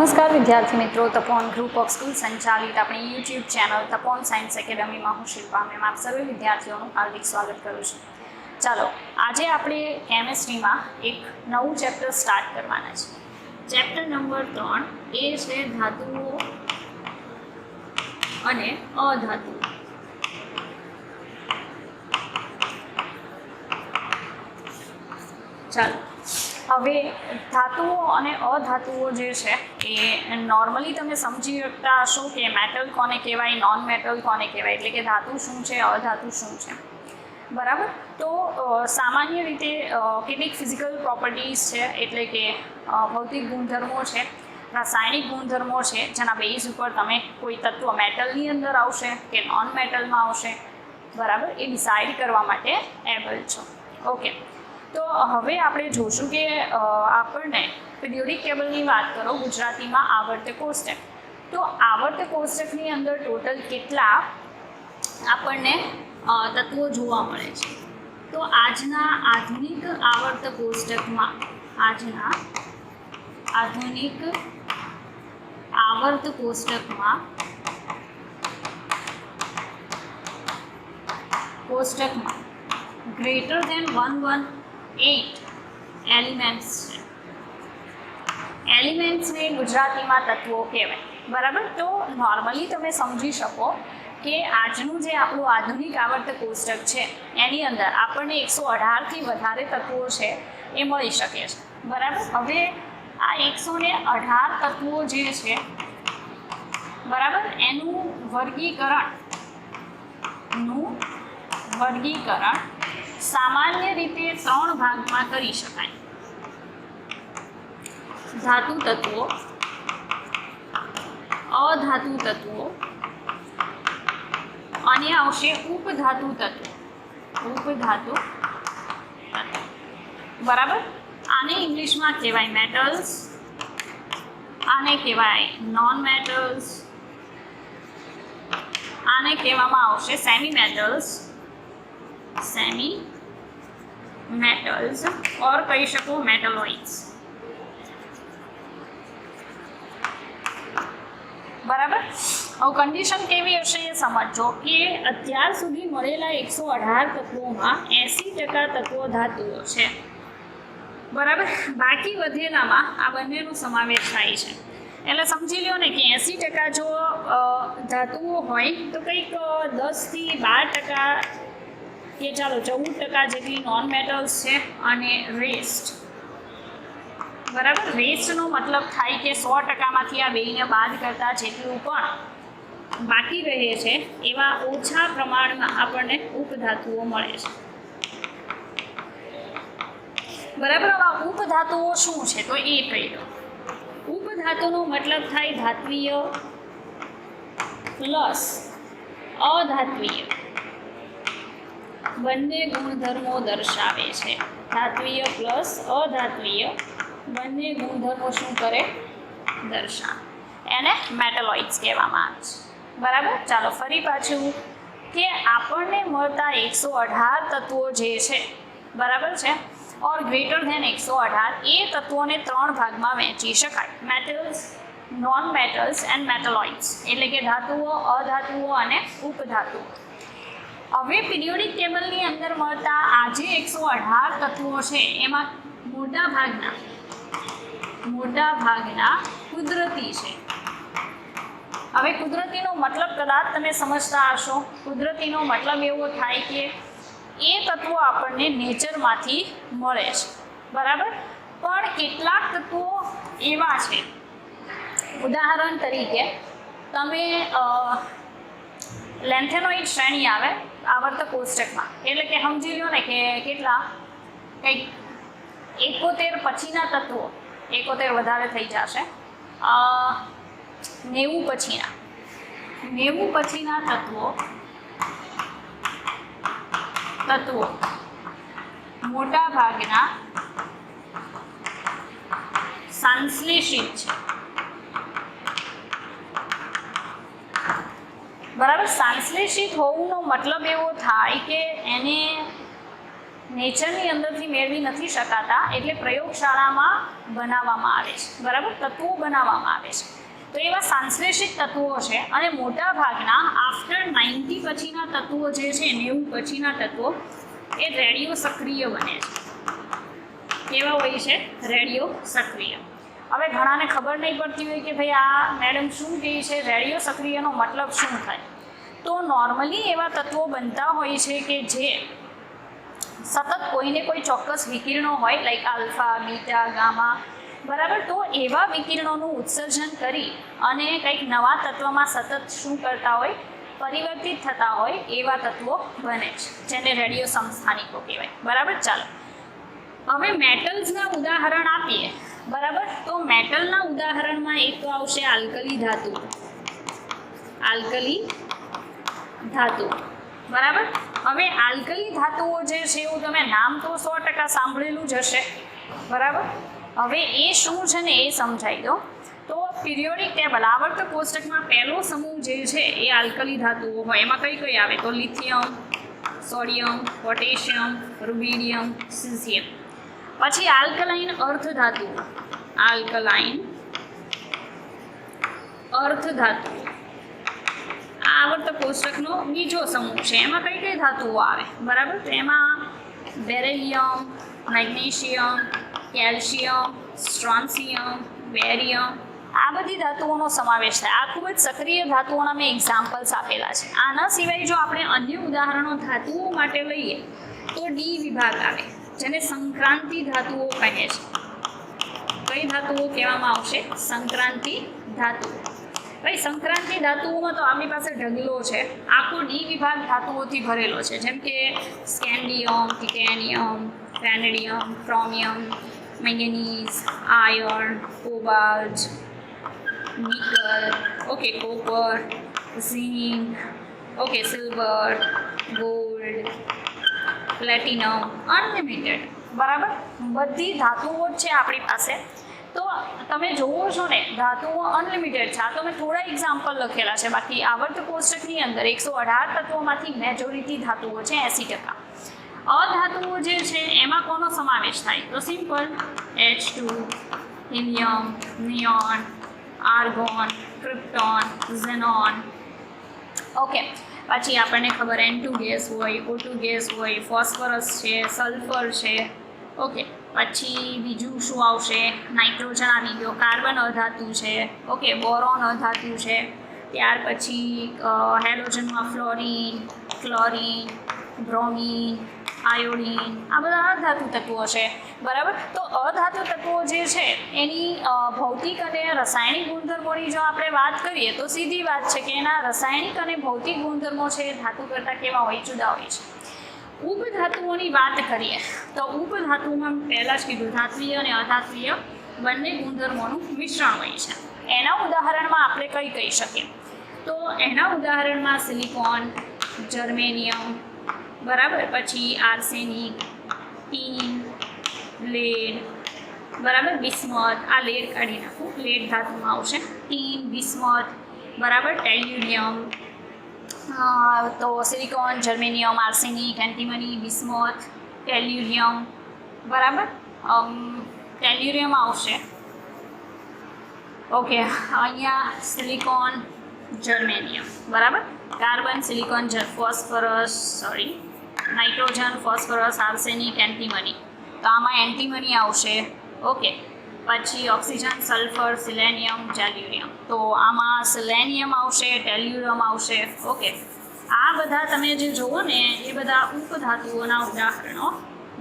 नमस्कार विद्यार्थी मित्रों, तपोवन ग्रुप ऑफ स्कूल संचालित अपनी YouTube channel Tapovan science academy में हूँ शिल्पा मैम आप सर्वे विद्यार्थीओं हार्दिक स्वागत करूँ छूँ। चलो आज આપણે કેમેસ્ટ્રીમાં એક નવું ચેપ્ટર સ્ટાર્ટ કરવાના છે। ચેપ્ટર નંબર 3 એ છે ધાતુઓ અને અધાતુઓ। ચાલો હવે ધાતુઓ અને અધાતુઓ જે છે એ નોર્મલી તમે સમજી શકતા હશો કે મેટલ કોને કહેવાય, નોન મેટલ કોને કહેવાય, એટલે કે ધાતુ શું છે, અધાતુ શું છે, બરાબર। તો સામાન્ય રીતે કેટલીક ફિઝિકલ પ્રોપર્ટીઝ છે, એટલે કે ભૌતિક ગુણધર્મો છે, રાસાયણિક ગુણધર્મો છે, જેના બેઝ ઉપર તમે કોઈ તત્વ મેટલની અંદર આવશે કે નોન મેટલમાં આવશે, બરાબર, એ ડિસાઇડ કરવા માટે એબલ છો। ઓકે, તો હવે આપણે જોશું કે આપણને પિરિયોડિક ટેબલની વાત કરો ગુજરાતીમાં આવર્ત કોષ્ટક, તો આવર્ત કોષ્ટકની અંદર ટોટલ કેટલા આપણને તત્વો જોવા મળે છે। તો આજના આધુનિક આવર્ત કોષ્ટકમાં ગ્રેટર દેન 118 એલિમેન્ટ્સ છે। એલિમેન્ટ્સને ગુજરાતીમાં તત્વો કહેવાય, બરાબર। તો નોર્મલી તમે સમજી શકો કે આજનું જે આપણું આધુનિક આવર્ત કોષ્ટક છે એની અંદર આપણને 118થી વધારે તત્વો છે એ મળી શકે છે, બરાબર। હવે આ 118 તત્વો જે છે, બરાબર, એનું વર્ગીકરણ સામાન્ય રીતે 3 ભાગમાં કરી શકાય। ધાતુ તત્વો, અધાતુ તત્વો અને આવશે ઉપધાતુ તત્વો, બરાબર। આને ઇંગ્લિશમાં કહેવાય મેટલ્સ, આને કહેવાય નોન મેટલ્સ, આને કહેવામાં આવશે સેમી મેટલ્સ और કહી શકો મેટલોઇડ્સ, બરાબર। હવે કન્ડિશન કેવી હશે એ સમજો કે અત્યાર સુધી મળેલા 118 તત્વોમાં 80% તત્વો ધાતુઓ છે, બરાબર। બાકી વધેલામાં આ બંનેનો સમાવેશ થાય છે, એટલે સમજી લો ને કે 80% જો ધાતુઓ હોય તો કંઈક 10થી 12% કે ચાલો 14% જેટલી નોન મેટલ્સ છે અને રેસ્ટ, બરાબર। રેસ્ટનો મતલબ થાય કે 100%માંથી આ બેને બાદ કરતાં જેટલું પણ બાકી રહે છે એવા ઓછા પ્રમાણમાં આપણને ઉપધાતુઓ મળે છે, બરાબર। આવા ઉપધાતુઓ શું છે તો એ કહી દો। ઉપધાતુનો મતલબ થાય ધાત્વીય પ્લસ અધાત્વીય બંને ગુણધર્મો દર્શાવે છે। ધાત્વીય પ્લસ અધાત્વીય બંને ગુણધર્મો શું કરે, દર્શાવે, એને મેટલોઇડ્સ કહેવામાં આવે છે, બરાબર। ચાલો ફરી પાછું કે આપણને મળતા 118 તત્વો જે છે, બરાબર છે, ઓર ગ્રેટર ધેન 118 એ તત્વોને 3 ભાગમાં વહેંચી શકાય, metals, non metals and metalloids, એટલે કે ધાતુઓ, અધાતુઓ અને ઉપધાતુઓ। હવે પિરિયોડિક ટેબલની અંદર મળતા આ જે 118 તત્વો છે એમાં મોટા ભાગના કુદરતી છે। હવે કુદરતીનો મતલબ કદાચ તમે સમજતા હશો, કુદરતીનો મતલબ એવો થાય કે એ તત્વો આપણને નેચરમાંથી મળે છે, બરાબર। પણ કેટલાક તત્વો એવા છે, ઉદાહરણ તરીકે તમે લેન્થેનોઇડ શ્રેણી આવે આવર્ત કોષ્ટકમાં, એટલે કે સમજી લો ને કે કેટલા કંઈક 71 પછીના તત્વો, 71 વધારે થઈ જશે, 90 પછીના તત્વો મોટા ભાગના સંશ્લેષિત છે, બરાબર। સંશ્લેષિત હોવાનો મતલબ એવો થાય કે એને નેચરની અંદરથી મેળવી નથી શકાતા, એટલે પ્રયોગશાળામાં બનાવવામાં આવે છે, બરાબર, તત્વો બનાવવામાં આવે છે. તો એવા સંશ્લેષિત તત્વો છે, અને મોટા ભાગના આફ્ટર 90 પછીના તત્વો જે છે, 90 પછીના તત્વો એ રેડિયો સક્રિય બને છે. કેવા હોય છે? રેડિયો સક્રિય. હવે ઘણાને ખબર નહીં પડતી હોય કે ભાઈ આ મેડમ શું કહે છે, રેડિયો સક્રિયનો મતલબ શું થાય? તો નોર્મલી એવા તત્વો બનતા હોય છે કે જે સતત કોઈને કોઈ ચોક્કસ વિકિરણો હોય, લાઈક આલ્ફા, બીટા, ગામા, બરાબર, તો એવા વિકિરણોનું ઉત્સર્જન કરી અને કંઈક નવા તત્વમાં સતત શું કરતા હોય, પરિવર્તિત થતા હોય એવા તત્વો બને છે, જેને રેડિયો સમસ્થાનિકો કહેવાય. બરાબર, ચાલો હવે મેટલ્સના ઉદાહરણ આપીએ. બરાબર, તો મેટલના ઉદાહરણમાં એક તો આવશે આલ્કલી ધાતુ. આલ્કલી ધાતુ, બરાબર. હવે આલ્કલી ધાતુઓ જે છે એવું તમે નામ તો 100% સાંભળેલું જ હશે, બરાબર. હવે એ શું છે ને એ સમજાવી દો. તો પિરિયોડિક ટેબલ આવર્તક કોષ્ટકમાં પહેલો સમૂહ જે છે એ આલ્કલી ધાતુઓ હોય. એમાં કઈ કઈ આવે? તો lithium, sodium, potassium, rubidium, caesium. પછી આલ્કલાઇન અર્ધ ધાતુ. આલ્કલાઇન અર્ધ ધાતુ આ આવર્તક કોષ્ટકનો બીજો સમૂહ છે. એમાં કઈ કઈ ધાતુઓ આવે? બરાબર, તો એમાં beryllium, magnesium, calcium, strontium, barium, આ બધી ધાતુઓનો સમાવેશ થાય. આ ખૂબ જ સક્રિય ધાતુઓના મેં એક્ઝામ્પલ્સ આપેલા છે. આના સિવાય જો આપણે અન્ય ઉદાહરણો ધાતુઓ માટે લઈએ તો ડી વિભાગ આવે, જેને સંક્રાંતિ ધાતુઓ કહે છે. કઈ ધાતુઓ કહેવામાં આવશે? સંક્રાંતિ ધાતુઓ. ભાઈ સંક્રાંતિ ધાતુઓમાં તો આપણી પાસે ઢગલો છે. આખો ડી વિભાગ ધાતુઓથી ભરેલો છે, જેમ કે scandium, titanium, vanadium, chromium, manganese, iron, cobalt, nickel, okay, copper, zinc, okay, silver, gold, platinum, unlimited. બરાબર, બધી ધાતુઓ જ છે આપણી પાસે. તો તમે જોવો છો ને, ધાતુઓ અનલિમિટેડ છે. આ તો મેં થોડા એક્ઝામ્પલ લખેલા છે. બાકી આવર્તક કોષ્ટકની અંદર 118 તત્વોમાંથી મેજોરિટી ધાતુઓ છે, 80%. અધાતુઓ જે છે એમાં કોનો સમાવેશ થાય? તો simple H2, helium, neon, argon, krypton, xenon. Okay, પછી આપણને ખબર N2 ગેસ હોય, O2 ગેસ હોય, ફોસ્ફરસ છે, સલ્ફર છે. ઓકે, પછી બીજું શું આવશે? નાઇટ્રોજન આવી ગયો, કાર્બન અધાતુ છે, ઓકે, બોરોન અધાતુ છે. ત્યાર પછી હેલોજનમાં ફ્લોરિન, ક્લોરિન, બ્રોમિન, આયોડિન, આ બધા અધાતુ તત્વો છે. બરાબર, તો અધાતુ તત્વો જે છે એની ભૌતિક અને રાસાયણિક ગુણધર્મોની જો આપણે વાત કરીએ તો સીધી વાત છે કે એના રાસાયણિક અને ભૌતિક ગુણધર્મો છે ધાતુ કરતાં કેવા હોય? જુદા હોય છે. ઉપધાતુઓની વાત કરીએ તો ઉપધાતુમાં પહેલાં જ કીધું ધાત્વીય અને અધાત્વીય બંને ગુણધર્મોનું મિશ્રણ હોય છે. એના ઉદાહરણમાં આપણે કઈ કહી શકીએ? તો એના ઉદાહરણમાં સિલિકોન, જર્મેનિયમ, બરાબર, પછી આર્સેનિક, ટીન, લેડ, બરાબર, બિસ્મથ. આ લેડ કાઢી નાખું, લેડ ધાતુમાં આવશે. ટીન, બિસ્મથ, બરાબર, ટેલ્યુરિયમ. તો silicon, germanium, arsenic, antimony, bismuth, tellurium, બરાબર. ટેલ્યુરિયમ આવશે. ઓકે, અહીંયા સિલિકોન, જર્મેનિયમ, બરાબર. Carbon, silicon, phosphorus, sorry, nitrogen, phosphorus, arsenic, antimony. તો આમાં એન્ટીમની આવશે. ઓકે, પછી ઓક્સિજન, સલ્ફર, સિલેનિયમ, ટેલ્યુરિયમ. તો આમાં સિલેનિયમ આવશે, ટેલ્યુરિયમ આવશે. ઓકે, આ બધા તમે જે જુઓ ને એ બધા ઉપધાતુઓના ઉદાહરણો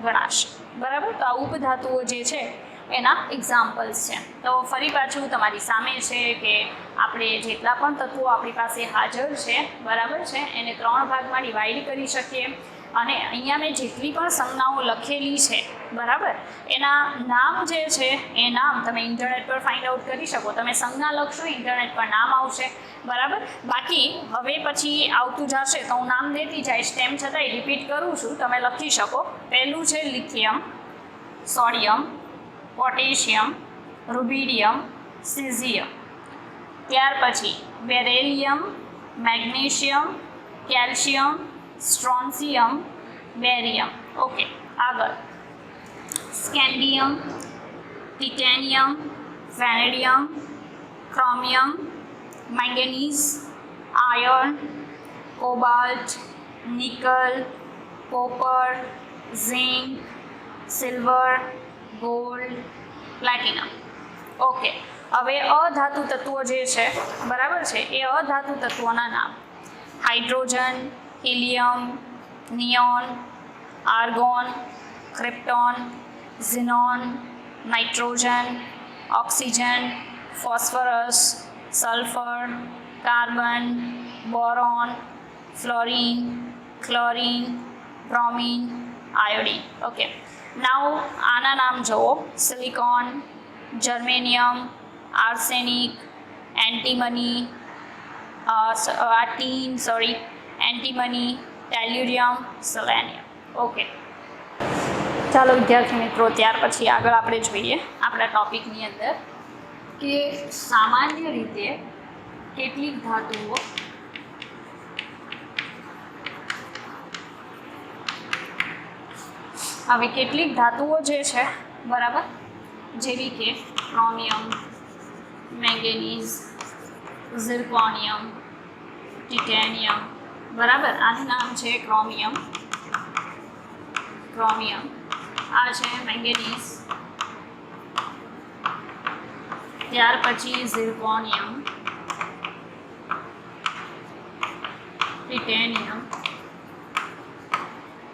ગણાશે. બરાબર, તો આ ઉપધાતુઓ જે છે એના એક્ઝામ્પલ્સ છે. તો ફરી પાછું તમારી સામે છે કે આપણે જેટલા પણ તત્વો આપણી પાસે હાજર છે, બરાબર છે, એને 3 ભાગમાં ડિવાઈડ કરી શકીએ. અને અહીંયા મેં જેટલી પણ સંજ્ઞાઓ લખેલી છે, બરાબર, એના નામ જે છે એ નામ તમે ઇન્ટરનેટ પર ફાઇન્ડ આઉટ કરી શકો. તમે સંજ્ઞા લખશો, ઇન્ટરનેટ પર નામ આવશે, બરાબર. બાકી હવે પછી આવતું જશે તો હું નામ દેતી જઈશ, તેમ છતાંય રિપીટ કરું છું, તમે લખી શકો. પહેલું છે lithium, sodium, potassium, rubidium, caesium. ત્યાર પછી beryllium, magnesium, calcium, strontium, barium. Okay, આગળ scandium, titanium, vanadium, chromium, manganese, iron, cobalt, nickel, copper, zinc, silver, gold, platinum. Okay, હવે અધાતુ તત્વો જે છે બરાબર છે, એ અધાતુ તત્વોના નામ: hydrogen, helium, neon, argon, krypton, xenon, nitrogen, oxygen, phosphorus, sulphur, carbon, boron, fluorine, chlorine, bromine, iodine. Okay, now આના નામ જુઓ: silicon, germanium, arsenic, antimony, antimony, tellurium, selenium. Okay, ચાલો વિદ્યાર્થી મિત્રો, ત્યાર પછી આગળ આપણે જોઈએ આપણા ટોપિકની અંદર કે સામાન્ય રીતે કેટલીક ધાતુઓ હવે કેટલીક ધાતુઓ જે છે બરાબર, જેવી કે ક્રોમિયમ, મેંગેનીઝ, ઝિર્કોનિયમ, ટિટેનિયમ, બરાબર, આનું નામ છે ક્રોમિયમ, આ છે મેંગેનીઝ, ત્યાર પછી ઝિર્કોનિયમ, ટિટેનિયમ,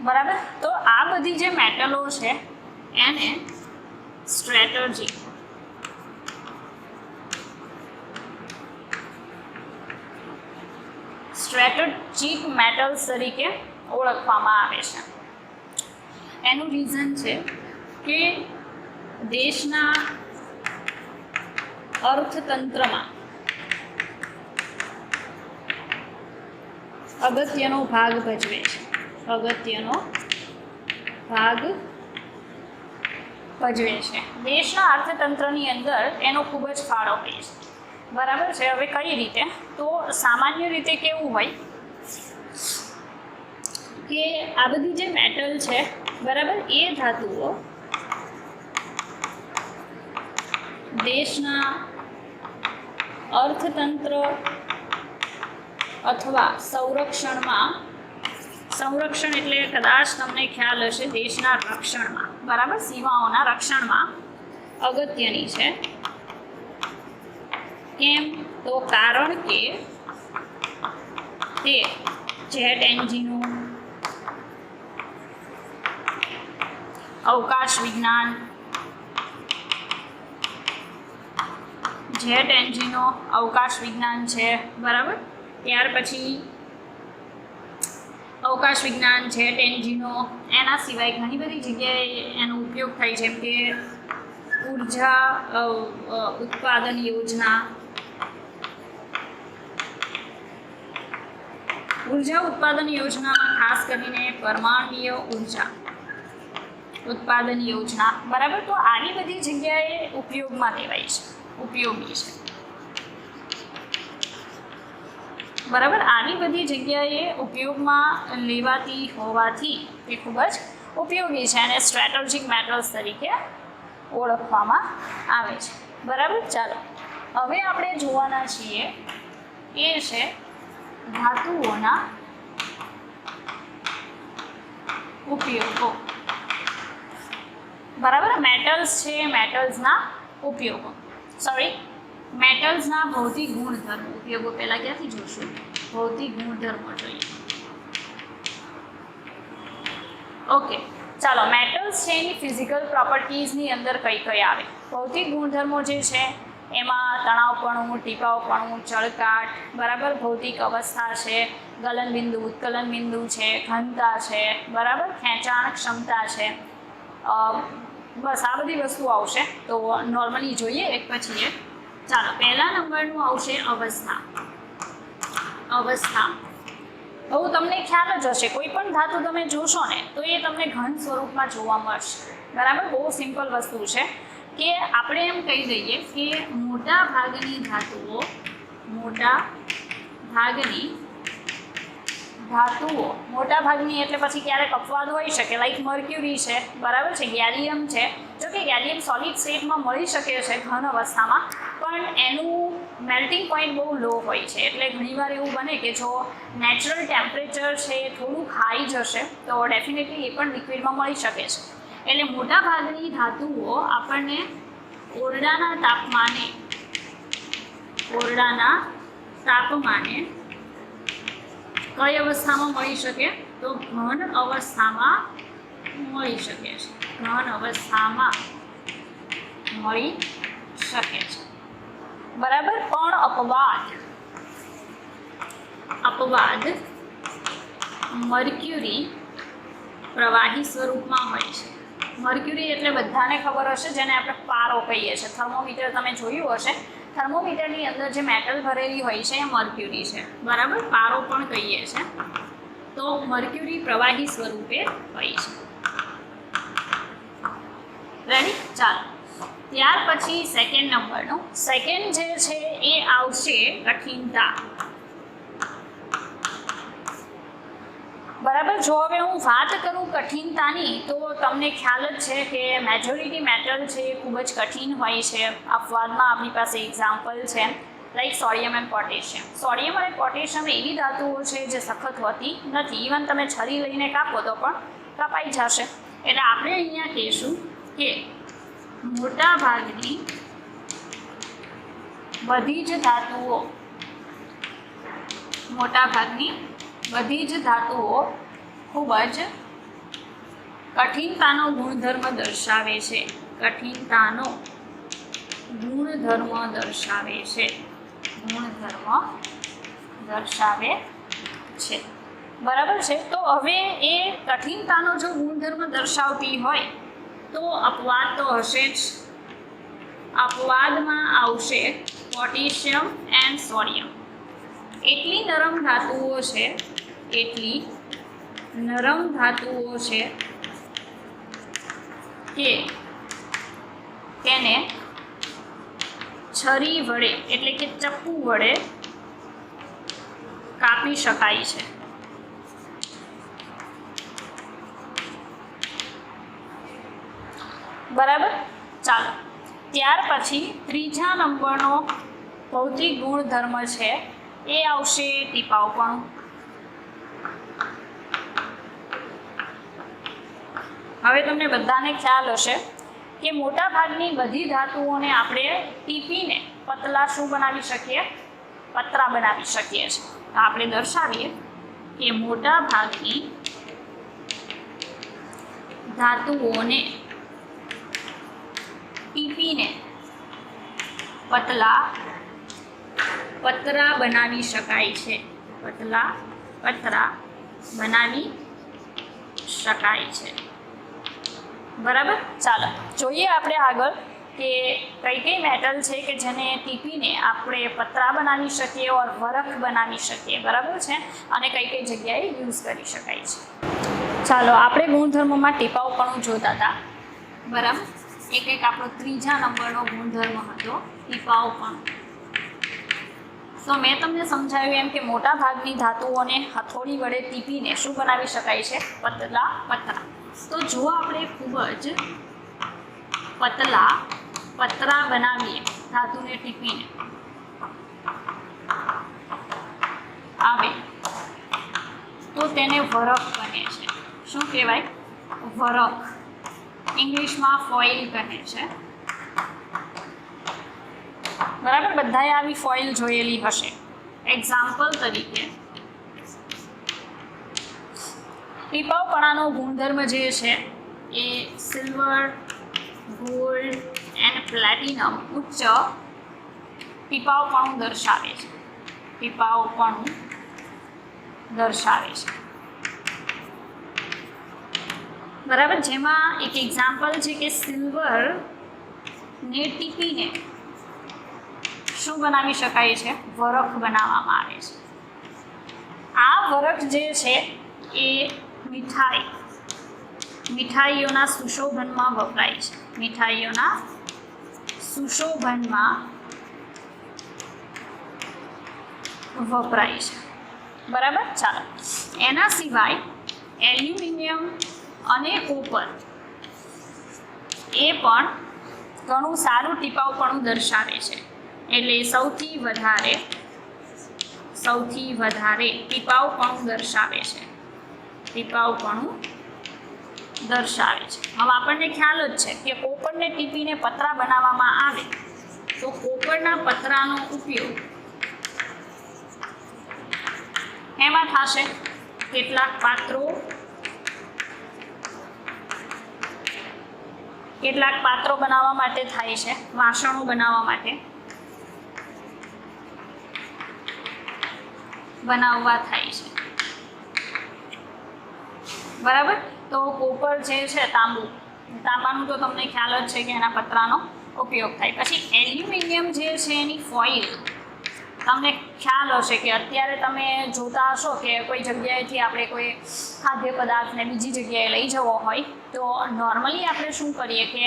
બરાબર. તો આ બધી જે મેટલો છે એને સ્ટ્રેટેજિક મેટલ્સ તરીકે ઓળખવામાં આવે છે. એનું રીઝન છે કે દેશના અર્થતંત્રમાં અગત્યનો ભાગ ભજવે છે, દેશના અર્થતંત્રની અંદર એનો ખૂબ જ ફાળો હોય છે, બરાબર છે. હવે કઈ રીતે? તો સામાન્ય રીતે કેવું હોય કે આ બધી જે મેટલ છે બરાબર, એ ધાતુઓ દેશના અર્થતંત્ર અથવા સંરક્ષણ એટલે કદાચ તમને ખ્યાલ હશે, દેશના રક્ષણમાં, બરાબર, સીમાઓના રક્ષણમાં અગત્યની છે. કેમ? તો કારણ કે તે જેટ એન્જિનો, અવકાશ વિજ્ઞાન, છે, બરાબર. ત્યાર પછી અવકાશ વિજ્ઞાન, જેટ એન્જિનો, એના સિવાય ઘણી બધી જગ્યાએ એનો ઉપયોગ થાય, જેમ કે ઉર્જા ઉત્પાદન યોજના, ખાસ કરીને પરમાણ્વીય ઉર્જા ઉત્પાદન યોજના, બરાબર. તો આવી બધી જગ્યાએ ઉપયોગમાં લેવાય છે, ઉપયોગી છે, બરાબર. આવી બધી જગ્યાએ ઉપયોગમાં લેવાતી હોવાથી તે ખૂબ જ ઉપયોગી છે અને સ્ટ્રેટેજિક મેટલ્સ તરીકે ઓળખવામાં આવે છે, બરાબર. ચાલો હવે આપણે જોવાના છીએ એ છે ધાતુઓના ઉપયોગો, બરાબર. મેટલ્સના ભૌતિક ગુણધર્મો. ઉપયોગો પહેલા ક્યાંથી જોશું? ભૌતિક ગુણધર્મો જોઈએ. ઓકે, ચાલો મેટલ્સ છે એની ફિઝિકલ પ્રોપર્ટીઝની અંદર કઈ આવે? ભૌતિક ગુણધર્મો જે છે એમાં તણાવપણું, ટીપાવપણું, ચળકાટ, બરાબર, ભૌતિક અવસ્થા છે, ગલનબિંદુ, ઉત્કલનબિંદુ છે, ઘનતા છે, બરાબર, ખેંચાણ ક્ષમતા છે, બસ આ બધી વસ્તુ આવશે. તો નોર્મલી જોઈએ એક પછી એક. ચાલો, પહેલા નંબરનું આવશે અવસ્થા. હવે તમને ખ્યાલ જ હશે, કોઈ પણ ધાતુ તમે જોશો ને તો એ તમને ઘન સ્વરૂપમાં જોવા મળશે, બરાબર. બહુ સિમ્પલ વસ્તુ છે કે આપણે એમ કહી દઈએ કે મોટા ભાગની ધાતુઓ મોટાભાગની એટલે પછી ક્યારેક અપવાદ હોઈ શકે, લાઈક મર્ક્યુરી છે, બરાબર છે, ગેલિયમ છે. જો કે ગેલિયમ સોલિડ સ્ટેટમાં મળી શકે છે ઘન અવસ્થામાં, પણ એનું મેલ્ટિંગ પોઈન્ટ બહુ લો હોય છે, એટલે ઘણીવાર એવું બને કે જો નેચરલ ટેમ્પરેચર છે થોડુંક હાઈ જશે તો ડેફિનેટલી એ પણ લિક્વિડમાં મળી શકે છે. એટલે મોટાભાગની ધાતુઓ આપણને ઓરડાના તાપમાને કઈ અવસ્થામાં મળી શકે? તો ઘન અવસ્થામાં મળી શકે છે. ઘન અવસ્થામાં મળી શકે છે, બરાબર. પણ અપવાદ મર્ક્યુરી પ્રવાહી સ્વરૂપમાં હોય છે. મર્ક્યુરી એટલે બધાને ખબર હશે, જેને આપણે પારો કહીએ છીએ. થર્મોમીટર તમે જોયું હશે, થર્મોમીટરની અંદર જે મેટલ ભરેલી હોય છે એ મર્ક્યુરી છે, બરાબર. પારો પણ કહીએ છીએ. તો મર્ક્યુરી પ્રવાહી સ્વરૂપે હોય છે. રેડી? ચાલો, ત્યાર પછી સેકન્ડ નંબરનો સેકન્ડ જે છે એ આવશે કઠિનતા, બરાબર. જો હવે હું વાત કરું કઠિનતાની, તો તમને ખ્યાલ જ છે કે મેજોરિટી મેટલ છે એ ખૂબ જ કઠિન હોય છે. અપવાદમાં આપણી પાસે એક્ઝામ્પલ છે like sodium and potassium. Sodium અને પોટેશિયમ એવી ધાતુઓ છે જે સખત હોતી નથી. ઇવન તમે છરી લઈને કાપો તો પણ કપાઈ જશે. એટલે આપણે અહીંયા કહીશું કે મોટાભાગની બધી જ ધાતુઓ ખૂબ જ કઠિનતાનો ગુણધર્મ દર્શાવે છે. કઠિનતાનો ગુણધર્મ દર્શાવે છે, બરાબર છે. તો હવે એ કઠિનતાનો જો ગુણધર્મ દર્શાવતી હોય તો અપવાદ તો હશે જ. અપવાદમાં આવશે પોટેશિયમ એન્ડ સોડિયમ. એટલી નરમ ધાતુઓ છે કે તેને છરી વડે એટલે કે ચપ્પુ વડે કાપી શકાય છે. બરાબર. ચાલો, ત્યાર પછી ત્રીજા નંબરનો ભૌતિક ગુણધર્મ છે એ આવશે ટીપાઉપણું. હવે તમને બધાને ખ્યાલ હશે કે મોટાભાગની બધી ધાતુઓને આપણે ટીપીને પતલા શું બનાવી શકીએ? પતરા બનાવી શકીએ છીએ. તો આપણે દર્શાવીએ કે મોટાભાગની ધાતુઓને ટીપીને પતરા બનાવી શકાય છે. પતરા બનાવી શકાય છે, બરાબર. ચાલો જોઈએ આપણે આગળ કે કઈ કઈ મેટલ છે કે જેને ટીપીને આપણે પતરા બનાવી શકીએ ઓર વરખ બનાવી શકીએ, બરાબર છે, અને કઈ કઈ જગ્યાએ યુઝ કરી શકાય છે. ચાલો, આપણે ગુણધર્મોમાં ટીપાઉપણું જોતા હતા, બરાબર. એક આપણો ત્રીજા નંબરનો ગુણધર્મ હતો ટીપાઉપણું. તો મેં તમને સમજાવ્યું એમ કે મોટા ભાગની ધાતુઓને હથોડી વડે ટીપીને શું બનાવી શકાય છે? પતલા પતરા. તો જો આપણે ખૂબ જ પતલા પતરા બનાવીએ ધાતુને ટીપીને આવે તો તેને વરખ બને છે. શું કહેવાય? વરખ. ઇંગ્લિશમાં ફોઇલ કહે છે, બરાબર. બધાએ આવી ફોઇલ જોયેલી હશે. એક્ઝામ્પલ તરીકે ટીપાઉપણાનો ગુણધર્મ જે છે એ સિલ્વર, ગોલ્ડ એન્ડ પ્લેટિનમ ઉચ્ચ ટીપાઉપણું દર્શાવે છે. બરાબર. જેમાં એક એક્ઝામ્પલ છે કે સિલ્વર ને ટીપીને શું બનાવી શકાય છે? વરખ બનાવવામાં આવે છે. આ વરખ જે છે એ મીઠાઈઓના સુશોભનમાં વપરાય છે. મીઠાઈઓના સુશોભનમાં વપરાય છે. બરાબર. ચાલો, એના સિવાય એલ્યુમિનિયમ અને કોપર એ પણ ઘણું સારું ટીપાઉપણું દર્શાવે છે. એટલે સૌથી વધારે ટીપાઉપણું દર્શાવે છે. ટીપાઉપણું દર્શાવે છે. હવે આપણને ખ્યાલ જ છે કે કોપરને ટીપીને પતરા બનાવવામાં આવે તો કોપરના પતરાનો ઉપયોગ એમાં થશે. કેટલાક પાત્રો બનાવવા માટે થાય છે, વાસણો બનાવવા માટે બનાવવા થાય છે. બરાબર. તો કોપર જે છે, તાંબાનું તો તમને ખ્યાલ જ છે કે એના પતરાનો ઉપયોગ થાય. પછી એલ્યુમિનિયમ જે છે એની ફોઇલ તમને ખ્યાલ હશે કે અત્યારે તમે જોતા હશો કે કોઈ જગ્યાએથી આપણે કોઈ ખાદ્ય પદાર્થને બીજી જગ્યાએ લઈ જવો હોય તો નોર્મલી આપણે શું કરીએ કે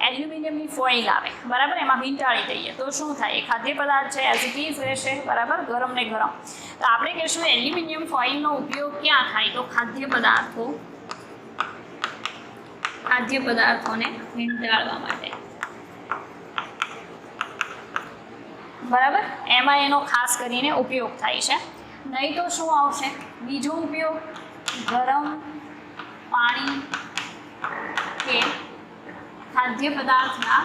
એલ્યુમિનિયમની ફોઇલ આવે, બરાબર, એમાં વીંટાળી દઈએ તો શું થાય, એ ખાદ્ય પદાર્થ છે એઝ ઇટ ઇઝ રહેશે, બરાબર, ગરમ ને ગરમ. તો આપણે કહીશું એલ્યુમિનિયમ ફોઇલનો ઉપયોગ ક્યાં થાય, તો ખાદ્ય પદાર્થોને વીંટાળવા માટે, બરાબર, એમાં એનો ખાસ કરીને ઉપયોગ થાય છે. નહીં તો શું આવશે બીજો ઉપયોગ, ગરમ પાણી કે ખાદ્ય પદાર્થના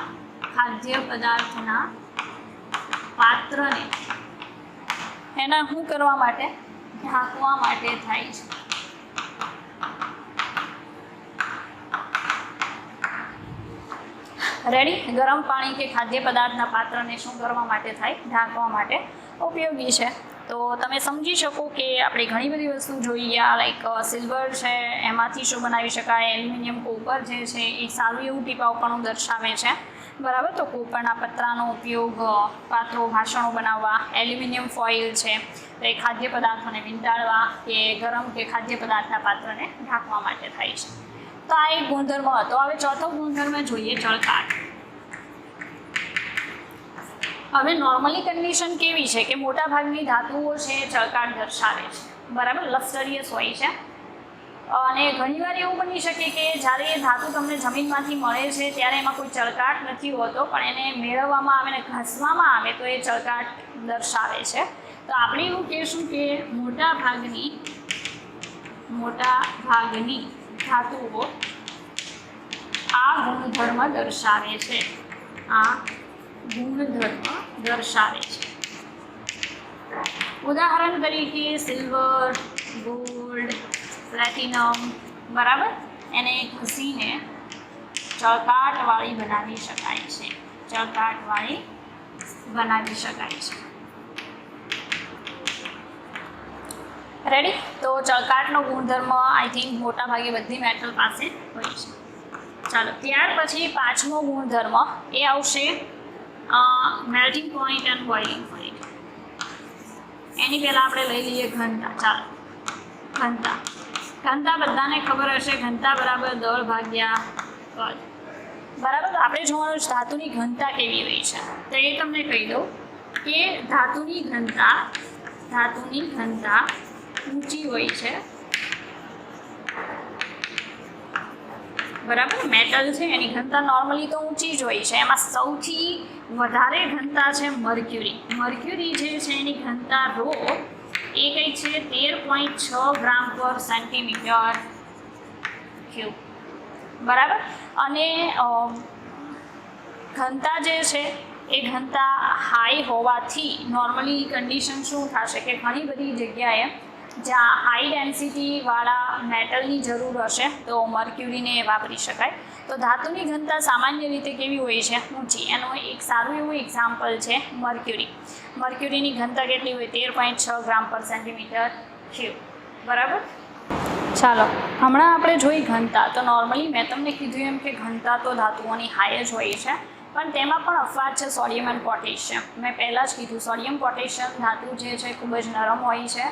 પાત્રને એના શું કરવા માટે, ઢાંકવા માટે થાય છે. રેડી. ગરમ પાણી કે ખાદ્ય પદાર્થના પાત્રને શું કરવા માટે થાય, ઢાંકવા માટે ઉપયોગી છે. તો તમે સમજી શકો કે આપણે ઘણી બધી વસ્તુ જોઈ ગયા, લાઈક સિલ્વર છે એમાંથી શું બનાવી શકાય, એલ્યુમિનિયમ, કોપર જે છે એ સારું એવું ટીપાઉપણું દર્શાવે છે, બરાબર. તો કોપરના પતરાનો ઉપયોગ પાત્રો વાસણો બનાવવા, એલ્યુમિનિયમ ફોઇલ છે તો એ ખાદ્ય પદાર્થોને વીંટાળવા કે ગરમ કે ખાદ્ય પદાર્થના પાત્રને ઢાંકવા માટે થાય છે. તો આ એક ગુણધર્મ હતો. હવે ચોથો ગુણધર્મ જોઈએ, ચળકાટ. હવે નોર્મલી કન્ડિશન કેવી છે કે મોટાભાગની ધાતુઓ છે ચળકાટ દર્શાવે છે, બરાબર, લક્ઝરિયસ હોય છે. અને ઘણીવાર એવું બની શકે કે જ્યારે એ ધાતુ તમને જમીનમાંથી મળે છે ત્યારે એમાં કોઈ ચળકાટ નથી હોતો, પણ એને મેળવવામાં આવે ને ઘસવામાં આવે તો એ ચળકાટ દર્શાવે છે. તો આપણે એવું કહીશું કે મોટાભાગની ધાતુઓ આ ગુણધર્મ દર્શાવે છે. ઉદાહરણ તરીકે સિલ્વર, ગોલ્ડ, પ્લેટિનમ, બરાબર, એને ઘસીને ચળકાટવાળી બનાવી શકાય છે. રેડી. તો ચળકાટનો ગુણધર્મ આઈ થિંક મોટાભાગે બધી મેટલ પાસે હોય છે. ચાલો, ત્યાર પછી પાંચમો ગુણધર્મ એ આવશે melting point and boiling point. એની પહેલાં આપણે લઈ લઈએ ઘનતા. ચાલો, ઘનતા બધાને ખબર હશે, ઘનતા બરાબર દળ ભાગ્યા કદ, બરાબર. તો આપણે જોવાનું છે ધાતુની ઘનતા કેવી હોય છે. તો એ તમને કહી દઉં કે ધાતુની ઘનતા ઊંચી હોય છે, બરાબર. મેટલ છે એની ઘનતા નોર્મલી તો ઊંચી જ હોય છે. એમાં સૌથી વધારે ઘનતા છે મર્ક્યુરી જે છે એની ઘનતા ρ એ કઈ છે 13.6 ગ્રામ પર સેન્ટીમીટર ક્યુબ, બરાબર. અને ઘનતા જે છે એ ઘનતા હાઈ હોવાથી નોર્મલી કન્ડિશન શું થશે કે ઘણી બધી જગ્યાએ જ્યાં હાઈ ડેન્સિટીવાળા મેટલની જરૂર હશે તો મર્ક્યુરીને વાપરી શકાય. તો ધાતુની ઘનતા સામાન્ય રીતે કેવી હોય છે, ઊંચી. એનું એક સારું એવું એક્ઝામ્પલ છે મર્ક્યુરીની ઘનતા કેટલી હોય, 13.6 ગ્રામ પર સેન્ટીમીટર ક્યુબ, બરાબર. ચાલો, હમણાં આપણે જોઈ ઘનતા. તો નોર્મલી મેં તમને કીધું એમ કે ઘનતા તો ધાતુઓની હાઈ જ હોય છે, પણ તેમાં પણ અપવાદ છે સોડિયમ અને પોટેશિયમ. મેં પહેલાં જ કીધું સોડિયમ પોટેશિયમ ધાતુ જે છે ખૂબ જ નરમ હોય છે,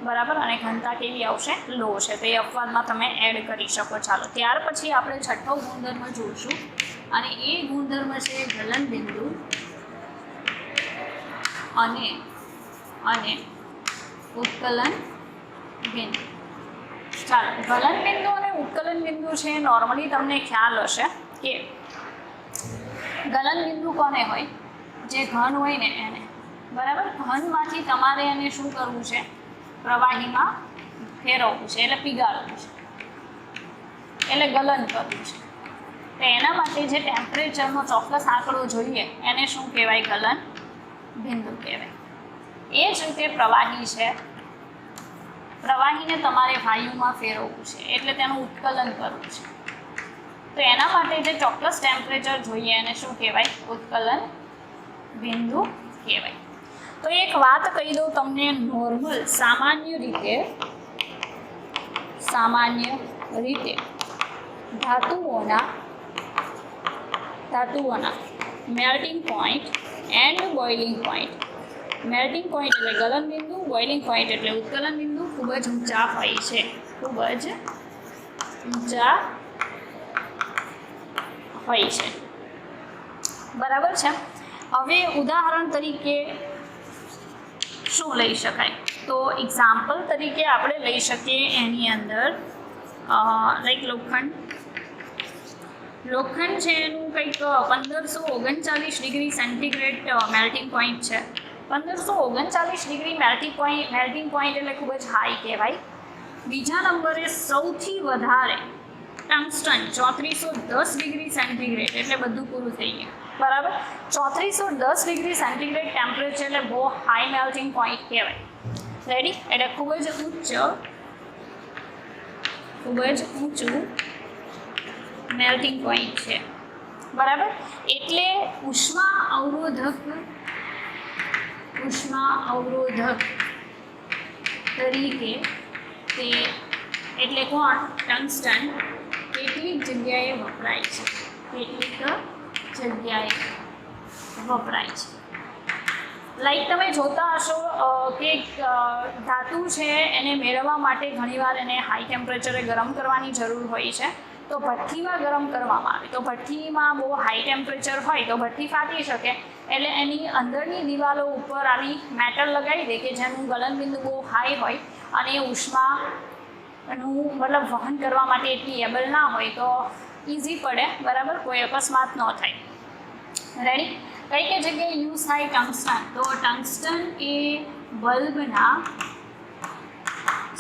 બરાબર, અને ઘનતા કેવી આવશે, લો છે. તો એ અપવાદમાં તમે એડ કરી શકો. ચાલો, ત્યાર પછી આપણે છઠ્ઠો ગુણધર્મ જોઈશું અને એ ગુણધર્મ છે ગલનબિંદુ અને ઉત્કલન બિંદુ. ચાલો, ગલન બિંદુ અને ઉત્કલન બિંદુ છે નોર્મલી તમને ખ્યાલ હશે કે ગલન બિંદુ કોને હોય? જે ઘન હોય ને એને, બરાબર. ઘનમાંથી તમારે એને શું કરવું છે? પ્રવાહીમાં ફેરવવું છે, એટલે પીગાળવું છે, એટલે ગલન કરવું છે. તો એના માટે જે ટેમ્પરેચરનો ચોક્કસ આંકડો જોઈએ એને શું કહેવાય? ગલન બિંદુ કહેવાય. એ જ રીતે પ્રવાહી છે, પ્રવાહીને તમારે વાયુમાં ફેરવવું છે, એટલે તેનું ઉત્કલન કરવું છે. તો એના માટે જે ચોક્કસ ટેમ્પરેચર જોઈએ એને શું કહેવાય? ઉત્કલન બિંદુ કહેવાય. તો એક વાત કહી દઉં તમને, નોર્મલ સામાન્ય રીતે ધાતુઓના melting point and boiling point. Melting point એટલે ગલન બિંદુ, બોઇલિંગ પોઈન્ટ એટલે ઉત્કલન બિંદુ ખૂબ જ ઊંચા હોય છે, ખૂબ જ ઊંચા હોય છે, બરાબર છે. હવે ઉદાહરણ તરીકે શું લઈ શકાય? તો એક્ઝામ્પલ તરીકે આપણે લઈ શકીએ એની અંદર લાઈક લોખંડ છે, એનું કંઈક 1539 ડિગ્રી સેન્ટીગ્રેડ મેલ્ટિંગ પોઈન્ટ છે. 1539 ડિગ્રી મેલ્ટિંગ પોઈન્ટ એટલે ખૂબ જ હાઈ કહેવાય. બીજા નંબરે સૌથી વધારે ટંગસ્ટન 3410 ડિગ્રી સેન્ટીગ્રેડ, એટલે બધું પૂરું થઈ ગયું, બરાબર. 3410 ડિગ્રી સેન્ટીગ્રેડ ટેમ્પરેચર એટલે બહુ હાઈ મેલ્ટિંગ પોઈન્ટ કહેવાય. રેડી? એટલે ખૂબ જ ઊંચું મેલ્ટિંગ પોઈન્ટ છે, બરાબર. એટલે ઉષ્મા અવરોધક તરીકે તે, એટલે કોણ? ટંગસ્ટન કેટલીક જગ્યાએ વપરાય છે, લાઈક તમે જોતા હશો કે ધાતુ છે એને મેળવવા માટે ઘણીવાર એને હાઈ ટેમ્પરેચરે ગરમ કરવાની જરૂર હોય છે. તો ભઠ્ઠીમાં ગરમ કરવામાં આવે તો ભઠ્ઠીમાં બહુ હાઈ ટેમ્પરેચર હોય તો ભઠ્ઠી ફાટી શકે, એટલે એની અંદરની દિવાલો ઉપર આવી મેટલ લગાવી દે કે જેનું ગલન બિંદુ બહુ હાઈ હોય અને એ ઉષ્માનું મતલબ વહન કરવા માટે એટલી એબલ ના હોય તો ઇઝી પડે, બરાબર, કોઈ અકસ્માત ન થાય. રેડી? કઈ કઈ જગ્યાએ યુઝ થાય ટંગસ્ટન? તો ટંગસ્ટન એ બલ્બના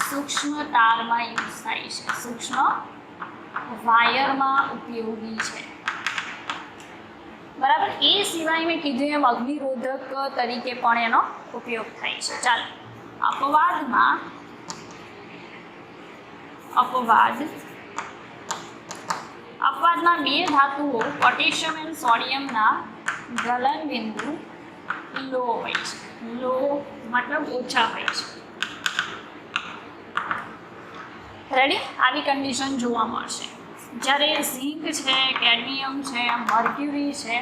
સૂક્ષ્મ તારમાં યુઝ થાય છે, સૂક્ષ્મ વાયરમાં ઉપયોગી છે, બરાબર. એ સિવાય મેં કીધું એમ અગ્નિરોધક તરીકે પણ એનો ઉપયોગ થાય છે. ચાલો, અપવાદમાં બે ધાતુઓ પોટેશિયમ અને સોડિયમના ગલન બિંદુ લો હોય છે. લો મતલબ ઓછા હોય છે. રેડી? આવી કન્ડિશન જોવા મળશે. જ્યારે ઝિંક છે, કેડમિયમ છે, મર્ક્યુરી છે,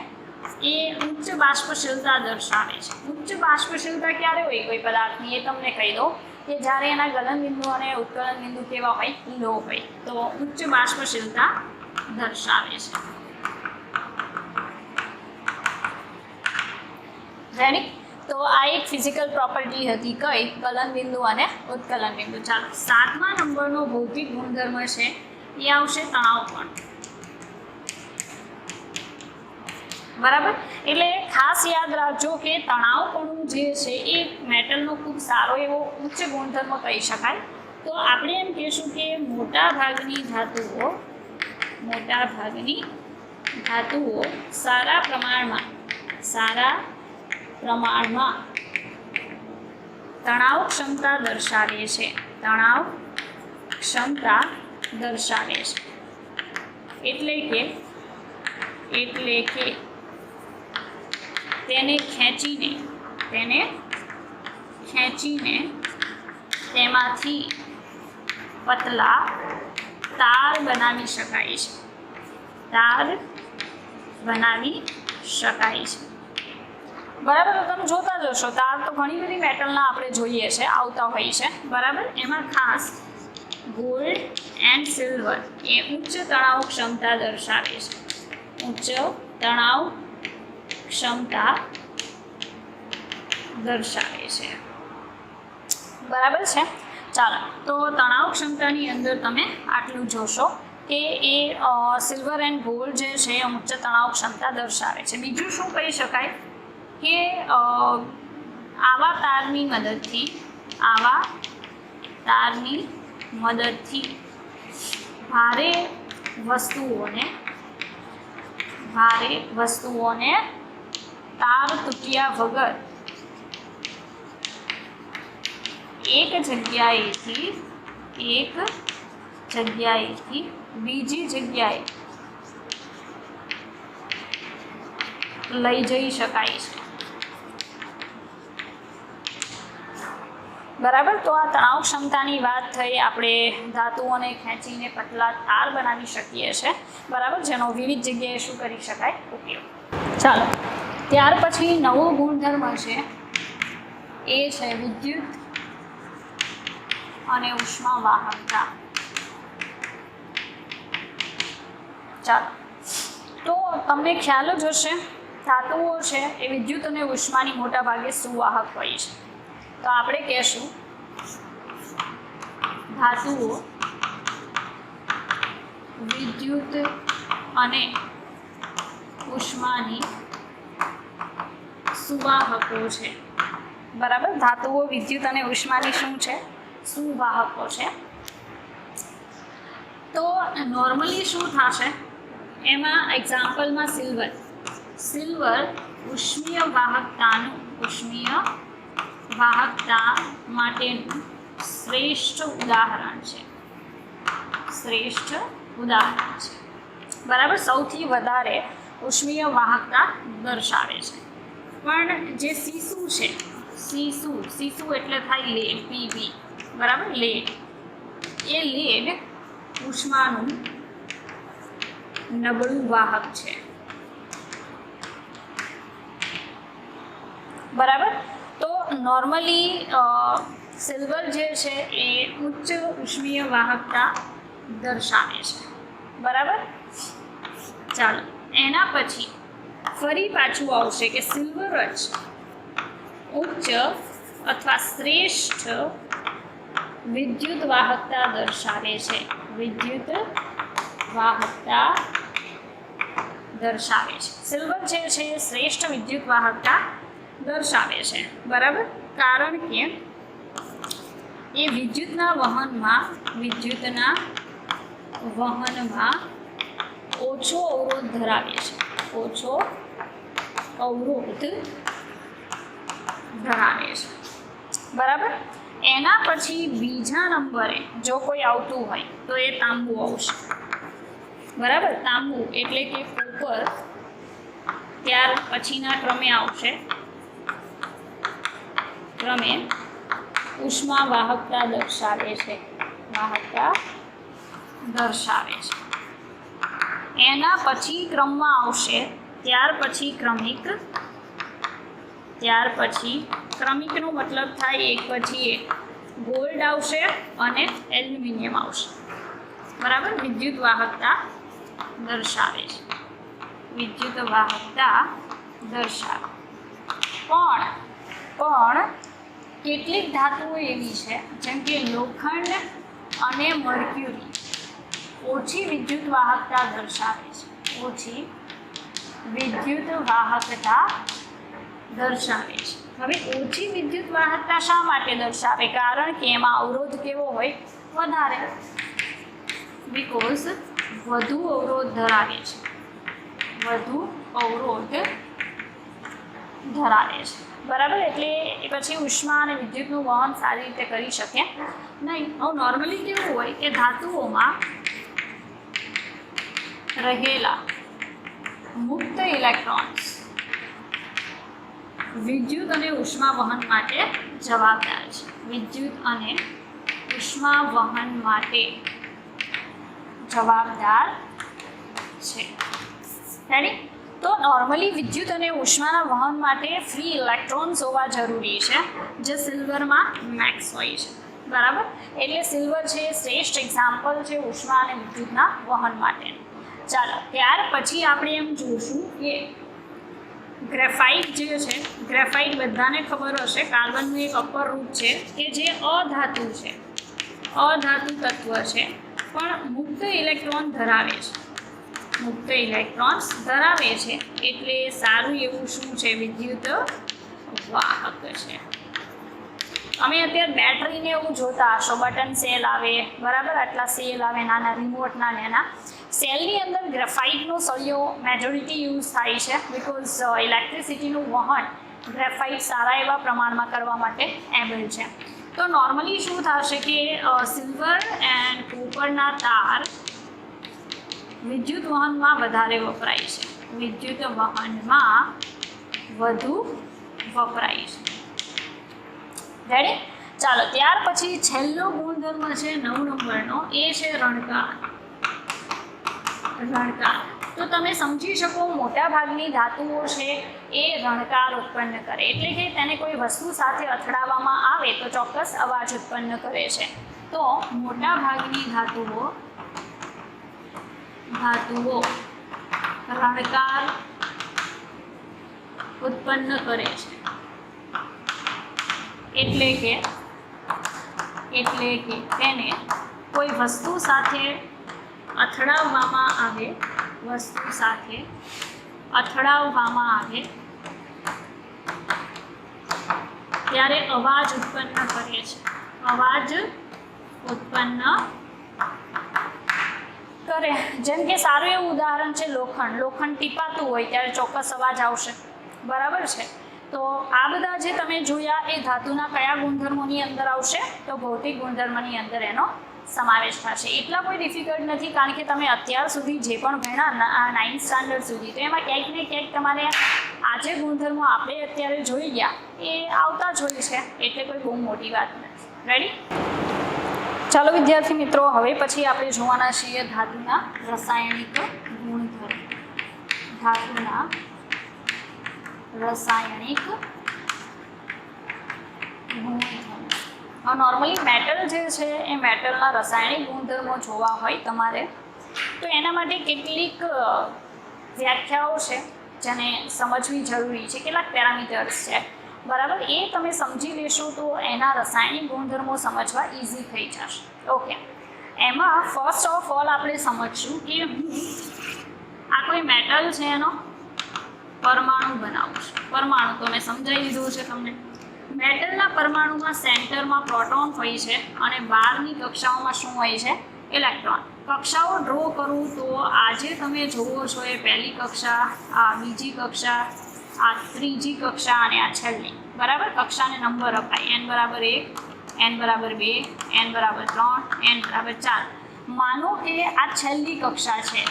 એ ઉચ્ચ બાષ્પશીલતા દર્શાવે છે. ઉચ્ચ બાષ્પશીલતા ક્યારે હોય કોઈ પદાર્થની? એ તમને કહી દો કે જ્યારે એના ગલન બિંદુ અને ઉત્કલન બિંદુ કેવા હોય? લો હોય, તો ઉચ્ચ બાષ્પશીલતા દર્શાવે છે. રેડી? તો આ એક ફિઝિકલ પ્રોપર્ટી હતી, કઈ? ગલન બિંદુ અને ઉત્કલન બિંદુ. ચાલો, 7મા નંબરનો ભૌતિક ગુણધર્મ છે એ આવશે તણાવકોણ, બરાબર. એટલે ખાસ યાદ રાખજો કે તણાવકોણ જે છે એ મેટલનો ખૂબ સારો એવો ઉચ્ચ ગુણધર્મ કહી શકાય. તો આપણે એમ કહીશું કે મોટાભાગની ધાતુઓ સારા પ્રમાણમાં તણાવ ક્ષમતા દર્શાવે છે. એટલે કે તેને ખેંચીને તેમાંથી પતલા તાર બનાવી શકાય છે. બરાબર. તો તમે જોતા જશો તાર તો ઘણી બધી મેટલના આપણે જોઈએ છે, આવતા હોય છે, બરાબર. એમાં ખાસ ગોલ્ડ એન્ડ સિલ્વર એ ઉચ્ચ તણાવ ક્ષમતા દર્શાવે છે. બરાબર છે. ચાલો, તો તણાવ ક્ષમતાની અંદર તમે આટલું જોશો કે એ સિલ્વર એન્ડ ગોલ્ડ જે છે એ ઉચ્ચ તણાવ ક્ષમતા દર્શાવે છે. બીજું શું કહી શકાય કે આવા તારની મદદથી ભારે વસ્તુઓને તાર તૂટ્યા વગર એક જગ્યાએથી બીજી જગ્યાએ લઈ જઈ શકાય છે. બરાબર. તો આ તણાવ ક્ષમતાની વાત થઈ. આપણે ધાતુઓને ખેંચીને પતલા તાર બનાવી શકીએ છીએ. બરાબર, જેનો વિવિધ જગ્યાએ શું કરી શકાય ઉપયોગ. ચાલો, ત્યાર પછી નવો ગુણધર્મ છે એ છે વિદ્યુત અને ઉષ્મા વાહકતા. ચાલો, તો તમને ખ્યાલ જ હશે ધાતુઓ છે એ વિદ્યુત અને ઉષ્માની મોટા ભાગે સુવાહક હોય છે. તો આપણે કહેશું ધાતુઓ વિદ્યુત અને ઉષ્માની સુવાહકો છે. બરાબર, ધાતુઓ વિદ્યુત અને ઉષ્માની શું છે? સુવાહકો છે. તો નોર્મલી શું થશે એમાં એક્ઝામ્પલમાં સિલ્વર ઉષ્મીય વાહકતા માટેનું શ્રેષ્ઠ ઉદાહરણ છે. બરાબર, સૌથી વધારે ઉષ્મીય વાહકતા દર્શાવે છે. પણ જે સીસુ છે, સીસુ એટલે થાય લેડ, પીબી. બરાબર, લેડ ઉષ્માનું નબળું વાહક છે. બરાબર, તો નોર્મલી સિલ્વર જે છે એ ઉચ્ચ ઉષ્મીય વાહકતા દર્શાવે છે. બરાબર, ચાલો, એના પછી ફરી પાછું આવશે કે સિલ્વર જ ઉચ્ચ અથવા શ્રેષ્ઠ વિદ્યુત વાહકતા દર્શાવે છે. સિલ્વર જે છે એ શ્રેષ્ઠ વિદ્યુત વાહકતા દર્શાવે છે. બરાબર, કારણ કે એ વિદ્યુતના વહનમાં ઓછો અવરોધ ધરાવે છે. બરાબર, એના પછી બીજા નંબરે જો કોઈ આવતું હોય તો એ તાંબુ આવશે. બરાબર, તાંબુ એટલે કે કોપર ત્યાર પછીના ક્રમે આવશે ઉષ્મા વાહકતા દર્શાવે છે. એના પછી ક્રમમાં આવશે ત્યાર પછી ક્રમિકનો મતલબ થાય એક પછી એક. ગોલ્ડ આવશે અને એલ્યુમિનિયમ આવશે. બરાબર, વિદ્યુત વાહકતા દર્શાવે છે. પણ કેટલીક ધાતુઓ એવી છે જેમ કે લોખંડ અને મર્ક્યુરી ઓછી વિદ્યુત વાહકતા દર્શાવે છે. હવે ઓછી વિદ્યુત વાહકતા શા માટે દર્શાવે? કારણ કે એમાં અવરોધ કેવો હોય? વધારે. બીકોઝ વધુ અવરોધ ધરાવે છે. બરાબર, એટલે એ પછી ઉષ્મા અને વિદ્યુતનું વહન સારી રીતે કરી શકે નહીં. હવે નોર્મલી કેવું હોય કે ધાતુઓમાં રહેલા મુક્ત ઇલેક્ટ્રોન્સ વિદ્યુત અને ઉષ્મા વહન માટે જવાબદાર છે. રેડી? તો નોર્મલી વિદ્યુત અને ઉષ્માના વહન માટે ફ્રી ઇલેક્ટ્રોન્સ હોવા જરૂરી છે, જે સિલ્વરમાં મેક્સ હોય છે. બરાબર, એટલે સિલ્વર છે એ શ્રેષ્ઠ એક્ઝામ્પલ છે ઉષ્મા અને વિદ્યુતના વહન માટેનું. ચાલો, ત્યાર પછી આપણે એમ જોઈશું કે ગ્રેફાઇટ જે છે, ગ્રેફાઇટ બધાને ખબર હશે કાર્બનનું એક અપર રૂપ છે કે જે અધાતુ છે. અધાતુ તત્વ છે પણ મુક્ત ઇલેક્ટ્રોન ધરાવે છે, મુક્ત ઇલેક્ટ્રોન્સ ધરાવે છે એટલે સારું એવું શું છે? વિદ્યુત વાહક છે. અમે અત્યારે બેટરીને એવું જોતા હશો, બટન સેલ આવે, બરાબર, આટલા સેલ આવે નાના રિમોટના નાના. સેલની અંદર ગ્રેફાઇટનો સળિયો મેજોરિટી યુઝ થાય છે બિકોઝ ઇલેક્ટ્રિસિટીનું વહન ગ્રેફાઇટ સારા એવા પ્રમાણમાં કરવા માટે એબલ છે. તો નોર્મલી શું થશે કે સિલ્વર એન્ડ કોપરના તાર વિદ્યુત વહનમાં વધારે વપરાય છે, વિદ્યુત વહનમાં વધુ વપરાય છે. રેડી? ચાલો, ત્યાર પછી છેલ્લો ગુણધર્મ છે 9 નંબરનો, એ છે રણકાર. રણકાર તો તમે સમજી શકો મોટાભાગની ધાતુઓ છે એ રણકાર ઉત્પન્ન કરે, એટલે કે તેને કોઈ વસ્તુ સાથે અથડાવવામાં આવે તો ચોક્કસ અવાજ ઉત્પન્ન કરે છે. તો મોટાભાગની ધાતુઓ રણકાર ઉત્પન્ન કરે છે, એટલે કે તેને કોઈ વસ્તુ સાથે અથડાવવામાં આવે, ત્યારે અવાજ ઉત્પન્ન કરે છે, અવાજ ઉત્પન્ન કરે. જેમ કે સારું એવું ઉદાહરણ છે લોખંડ ટીપાતું હોય ત્યારે ચોક્કસ અવાજ આવશે, બરાબર છે. તો આ બધા જે તમે જોયા એ ધાતુના કયા ગુણધર્મોની અંદર આવશે? તો ભૌતિક ગુણધર્મની અંદર એનો સમાવેશ થશે. એટલા કોઈ ડિફિકલ્ટ નથી, કારણ કે તમે અત્યાર સુધી જે પણ ભણ્યા 9th સ્ટાન્ડર્ડ સુધી, તો એમાં ક્યાંક ને ક્યાંક તમારે આ જે ગુણધર્મો આપણે અત્યારે જોઈ ગયા એ આવતા જ હોય છે, એટલે કોઈ બહુ મોટી વાત નથી. રેડી? ચાલો વિદ્યાર્થી મિત્રો, હવે પછી આપણે જોવાના છીએ ધાતુના રાસાયણિક ગુણધર્મ. ધાતુના રાસાયણિક ગુણધર્મ. નોર્મલી મેટલ જે છે એ મેટલના રાસાયણિક ગુણધર્મો જોવા હોય તમારે તો એના માટે કેટલીક વ્યાખ્યાઓ છે જેને સમજવી જરૂરી છે, કેટલાક પેરામીટર્સ છે, બરાબર. એ તમે સમજી લેશો તો એના રાસાયણિક ગુણધર્મો સમજવા ઇઝી થઈ જશે. ઓકે, એમાં ફર્સ્ટ ઓફ ઓલ આપણે સમજશું કે આ કોઈ મેટલ છે એનો પરમાણુ બનાવું છું. પરમાણુ તો મેં સમજાવી દીધું છે તમને. મેટલના પરમાણુમાં સેન્ટરમાં પ્રોટોન હોય છે અને બહારની કક્ષાઓમાં શું હોય છે? ઇલેક્ટ્રોન. કક્ષાઓ ડ્રો કરું તો આજે તમે જુઓ છો એ પહેલી કક્ષા, આ બીજી કક્ષા, આ ત્રીજી કક્ષા અને આ છેલ્લી, બરાબર. કક્ષાને નંબર અપાય, n બરાબર 1, n બરાબર 2, n બરાબર 3, n બરાબર 4. માનો કે આ છેલ્લી કક્ષા છે,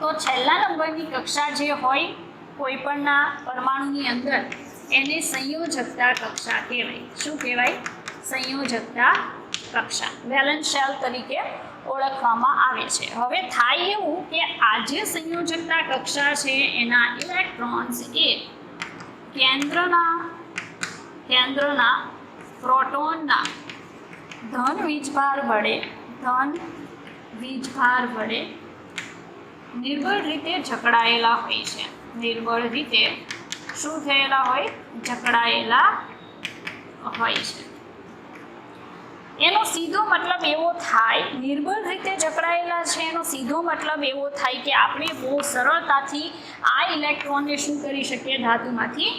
તો છેલ્લા નંબરની કક્ષા જે હોય કોઈપણના પરમાણુની અંદર એને સંયોજકતા કક્ષા કહેવાય. શું કહેવાય? સંયોજકતા કક્ષા, વેલેન્સ શેલ તરીકે ઓળખવામાં આવે છે. હવે થાય એવું કે આ જે સંયોજકતા કક્ષા છે એના ઇલેક્ટ્રોન્સ એ કેન્દ્રના પ્રોટોનના ધન વીજભાર વડે નિર્બળ રીતે જકડાયેલા હોય છે. નિર્બળ રીતે શું થયેલા હોય? જકડાયેલા હોય છે. એનો સીધો મતલબ એવો થાય, નિર્બળ રીતે જકડાયેલા છે એનો સીધો મતલબ એવો થાય કે આપણે બહુ સરળતાથી આ ઇલેક્ટ્રોનને શું કરી શકીએ? ધાતુમાંથી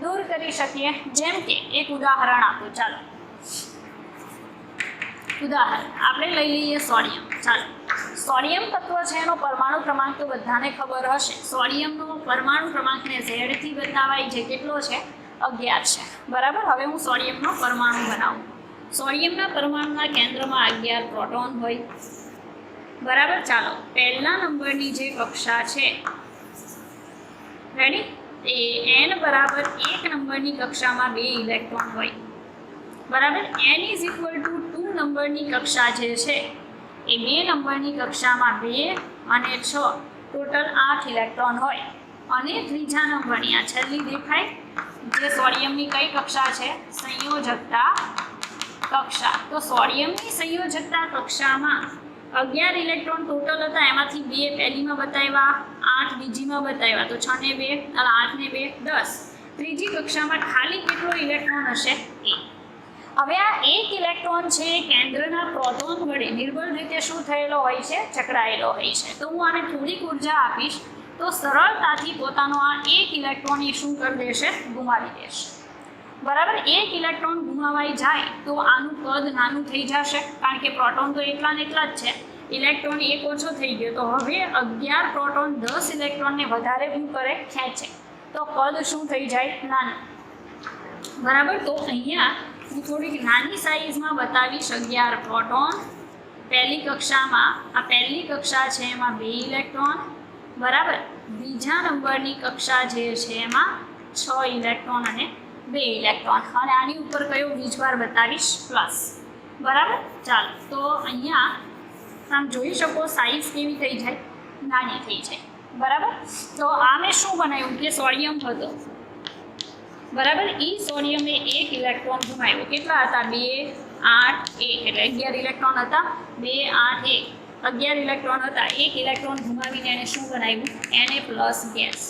દૂર કરી શકીએ. જેમ કે એક ઉદાહરણ આપો. ચાલો ઉદાહરણ આપણે લઈ લઈએ સોડિયમ. ચાલો, સોડિયમ તત્વ છે એનો પરમાણુ ક્રમાંક તો બધાને ખબર હશે. સોડિયમનો પરમાણુ ક્રમાંકને Z થી બતાવાય જે કેટલો છે? 11 છે, બરાબર. હવે હું સોડિયમનો પરમાણુ બનાવું. સોડિયમના પરમાણુના કેન્દ્રમાં 11 પ્રોટોન હોય, બરાબર. ચાલો, પહેલા નંબરની જે કક્ષા છે, રેડી, એ n બરાબર 1 નંબરની કક્ષામાં 2 ઇલેક્ટ્રોન હોય, બરાબર. n = 2 નંબરની કક્ષા જે છે એ 2 નંબરની કક્ષામાં 2 અને 6 ટોટલ 8 ઇલેક્ટ્રોન હોય. અને ત્રીજા નંબરની આ છેલ્લી દેખાય જે સોડિયમની કઈ કક્ષા છે? સંયોજકતા કક્ષા. તો સોડિયમની સંયોજકતા કક્ષામાં 11 ઇલેક્ટ્રોન ટોટલ હતા, એમાંથી 2 પહેલીમાં બતાવ્યા, 8 બીજીમાં બતાવ્યા, તો 6 ને 2 8 ને 2 10. ત્રીજી કક્ષામાં ખાલી કેટલો ઇલેક્ટ્રોન હશે? 1. હવે આ એક ઇલેક્ટ્રોન છે કેન્દ્રના પ્રોટોન વડે નિર્બળ રીતે શું થયેલો હોય છે, જકડાયેલો હોય છે. તો હું આને થોડીક ઉર્જા આપીશ તો સરળતાથી પોતાનો આ એક ઇલેક્ટ્રોન એ શું કરી દેશે, ગુમાવી દેશે. બરાબર. એક ઇલેક્ટ્રોન ગુમાવાઈ જાય તો આનું કદ નાનું થઈ જશે, કારણ કે પ્રોટોન તો એટલા ને એટલા જ છે. ઇલેક્ટ્રોન એક ઓછો થઈ ગયો તો હવે 11 પ્રોટોન 10 ઇલેક્ટ્રોનને વધારે શું કરે, ખેંચે, તો કદ શું થઈ જાય, નાનું. બરાબર. તો અહીંયા હું થોડીક નાની સાઇઝમાં બતાવીશ. 11 પ્રોટોન પહેલી કક્ષામાં, આ પહેલી કક્ષા છે એમાં 2 ઇલેક્ટ્રોન. બરાબર. બીજા નંબરની કક્ષા જે છે એમાં 6 ઇલેક્ટ્રોન અને 2 ઇલેક્ટ્રોન. અને આની ઉપર કયો વીજભાર બતાવીશ, પ્લસ. બરાબર. ચાલો, તો અહીંયા આમ જોઈ શકો સાઇઝ કેવી થઈ જાય, નાની થઈ જાય. બરાબર. તો આ મેં શું બનાવ્યું કે સોડિયમ હતો. બરાબર. એ સોડિયમે 1 ઇલેક્ટ્રોન ગુમાવ્યો. કેટલા હતા, 2, 8, 1, એટલે 11 ઇલેક્ટ્રોન હતા. 2, 8, 1, 11 ઇલેક્ટ્રોન હતા. 1 ઇલેક્ટ્રોન ગુમાવીને એને શું બનાવ્યું, Na પ્લસ ગેસ.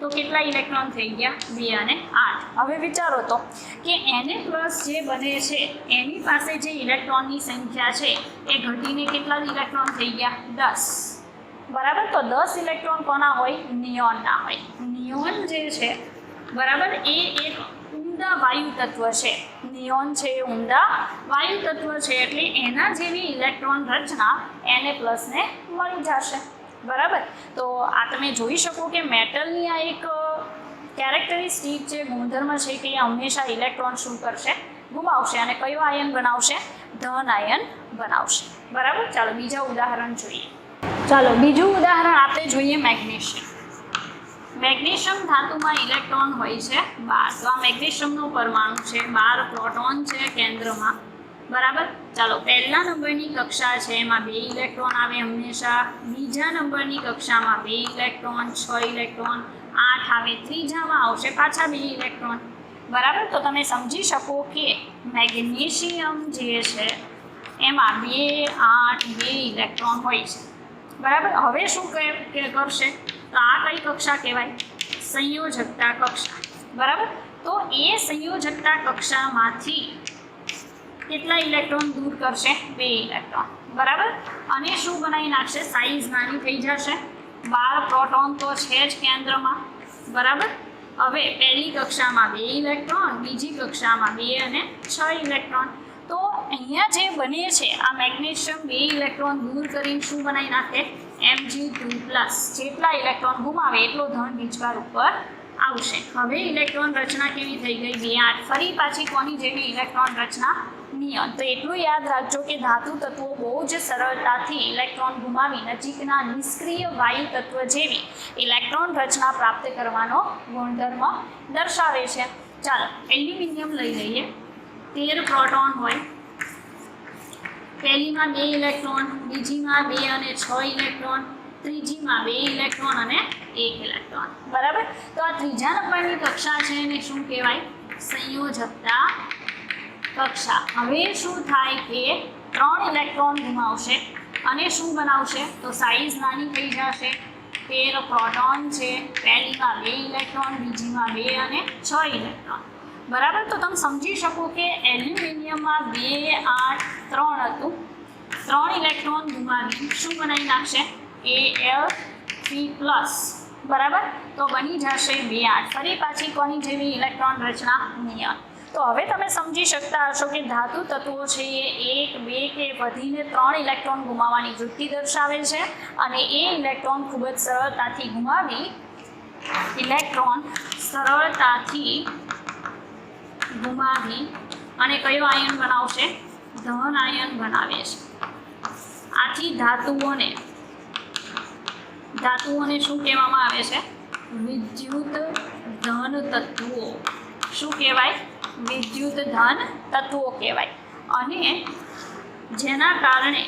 તો કેટલા ઇલેક્ટ્રોન થઈ ગયા, 2 અને 8. હવે વિચારો તો કે Na પ્લસ જે બને છે એની પાસે જે ઇલેક્ટ્રોનની સંખ્યા છે એ ઘટીને કેટલા ઇલેક્ટ્રોન થઈ ગયા, 10. બરાબર. તો 10 ઇલેક્ટ્રોન કોના હોય, નિયોનના હોય. નિયોન જે છે, બરાબર, એ એક ઉમદા વાયુ તત્વ છે. નિયોન છે એ ઉમદા વાયુ તત્વ છે, એટલે એના જેવી ઇલેક્ટ્રોન રચના Na પ્લસને મળી જશે. બરાબર. તો આ તમે જોઈ શકો કે મેટલની આ એક કેરેક્ટરિસ્ટિક જે ગુણધર્મ છે કે એ હંમેશા ઇલેક્ટ્રોન શું કરશે, ગુમાવશે. અને કયો આયન બનાવશે, ધન આયન બનાવશે. બરાબર. ચાલો બીજા ઉદાહરણ જોઈએ. ચાલો બીજું ઉદાહરણ આપણે જોઈએ મેગ્નેશિયમ. મેગ્નેશિયમ ધાતુમાં ઇલેક્ટ્રોન હોય છે 12. તો આ મેગ્નેશિયમનો પરમાણુ છે, 12 પ્રોટોન છે કેન્દ્રમાં. બરાબર. ચાલો પહેલા નંબરની કક્ષા છે એમાં 2 ઇલેક્ટ્રોન આવે હંમેશા. બીજા નંબરની કક્ષામાં 2 ઇલેક્ટ્રોન, 6 ઇલેક્ટ્રોન, 8 આવે. ત્રીજામાં આવશે પાછા 2 ઇલેક્ટ્રોન. બરાબર. તો તમે સમજી શકો કે મેગ્નેશિયમ જે છે એમાં 2, 8, 2 ઇલેક્ટ્રોન હોય છે. બરાબર. હવે શું કરશે, તો આ કઈ કક્ષા કહેવાય, સંયોજકતા કક્ષા. બરાબર. તો એ સંયોજકતા કક્ષામાંથી કેટલા ઇલેક્ટ્રોન દૂર કરશે, 2 ઇલેક્ટ્રોન. બરાબર. અને શું બનાવી નાખશે, સાઇઝ નાની થઈ જશે. 12 પ્રોટોન તો છે જ કેન્દ્રમાં. બરાબર. હવે પહેલી કક્ષામાં 2 ઇલેક્ટ્રોન, બીજી કક્ષામાં 2 અને 6 ઇલેક્ટ્રોન. તો અહીંયા જે બને છે આ મેગ્નેશિયમ 2 ઇલેક્ટ્રોન દૂર કરીને શું બનાવી નાખે, Mg2+. જેટલા ઇલેક્ટ્રોન ગુમાવે એટલો ધન વીજભાર ઉપર આવશે. હવે ઇલેક્ટ્રોન રચના કેવી થઈ ગઈ, 2, 8. ફરી પાછી કોની જેવી ઇલેક્ટ્રોન રચના, નિયોન. તો એટલું યાદ રાખજો કે ધાતુ તત્વો બહુ જ સરળતાથી ઇલેક્ટ્રોન ગુમાવી નજીકના નિષ્ક્રિય વાયુ તત્વ જેવી ઇલેક્ટ્રોન રચના પ્રાપ્ત કરવાનો ગુણધર્મ દર્શાવે છે. ચાલો એલ્યુમિનિયમ લઈ લઈએ. 13 પ્રોટોન હોય. પહેલીમાં 2 ઇલેક્ટ્રોન, બીજીમાં 2 અને 6 ઇલેક્ટ્રોન, ત્રીજીમાં 2 ઇલેક્ટ્રોન અને 1 ઇલેક્ટ્રોન. બરાબર. તો આ ત્રીજા નંબરની કક્ષા છે એને શું કહેવાય, સંયોજકતા કક્ષા. હવે શું થાય કે 3 ઇલેક્ટ્રોન ગુમાવશે અને શું બનાવશે, તો સાઇઝ નાની થઈ જશે. 13 પ્રોટોન છે, પહેલીમાં 2 ઇલેક્ટ્રોન, બીજીમાં 2 અને 6 ઇલેક્ટ્રોન. બરાબર. તો તમે સમજી શકો કે એલ્યુમિનિયમમાં 2, 8, 3 હતું. 3 ઇલેક્ટ્રોન ગુમાવી શું બનાવી નાખશે, Al3+. બરાબર. તો બની જશે 2, 8. ફરી પાછી કોની જેવી ઇલેક્ટ્રોન રચના, નિયોન. તો હવે તમે સમજી શકતા હશો કે ધાતુ તત્વો છે એ 1, 2 કે વધીને 3 ઇલેક્ટ્રોન ગુમાવવાની વૃત્તિ દર્શાવે છે. અને એ ઇલેક્ટ્રોન ખૂબ જ સરળતાથી ગુમાવી અને કયો આયન બનાવશે, ધન આયન બનાવે છે. આથી ધાતુઓને શું કહેવામાં આવે છે, વિદ્યુત ધન તત્વો. શું કહેવાય, વિદ્યુત ધન તત્વો કહેવાય. અને જેના કારણે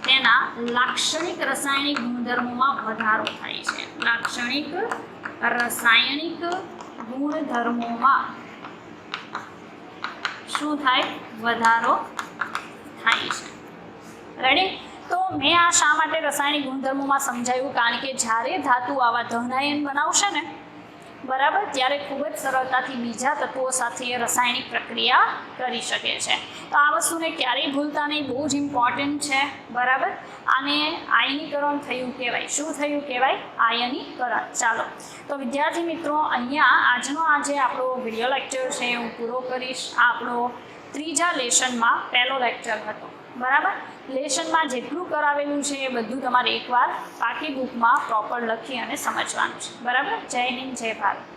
તેના લાક્ષણિક રાસાયણિક ગુણધર્મોમાં વધારો થાય છે. લાક્ષણિક રાસાયણિક ગુણધર્મોમાં શું થાય, વધારો થાય છે. રેડી. તો મેં આ શા માટે રાસાયણિક ગુણધર્મોમાં સમજાવ્યું, કારણ કે જ્યારે ધાતુ આવા ધન આયન બનાવશે ને બરાબર, ત્યારે ખૂબ જ સરળતાથી બીજા તત્વો સાથે રાસાયણિક પ્રક્રિયા કરી શકે છે. તો આ વસ્તુને ક્યારેય ભૂલતા નહીં, બહુ જ ઇમ્પોર્ટન્ટ છે. બરાબર, આને આયનીકરણ થયું કહેવાય. શું થયું કહેવાય? આયનીકરણ. ચાલો, તો વિદ્યાર્થી મિત્રો, અહીંયા આજનો આજે આપણો વિડીયો લેક્ચર છે હું પૂરો કરીશ. આપણો ત્રીજા લેસનમાં પહેલો લેક્ચર હતો. બરાબર, લેસનમાં જેટલું કરાવેલું છે એ બધું તમારે એકવાર પાકી બુકમાં પ્રોપર લખી અને સમજવાનું છે. બરાબર, જય હિન્દ, જય ભારત.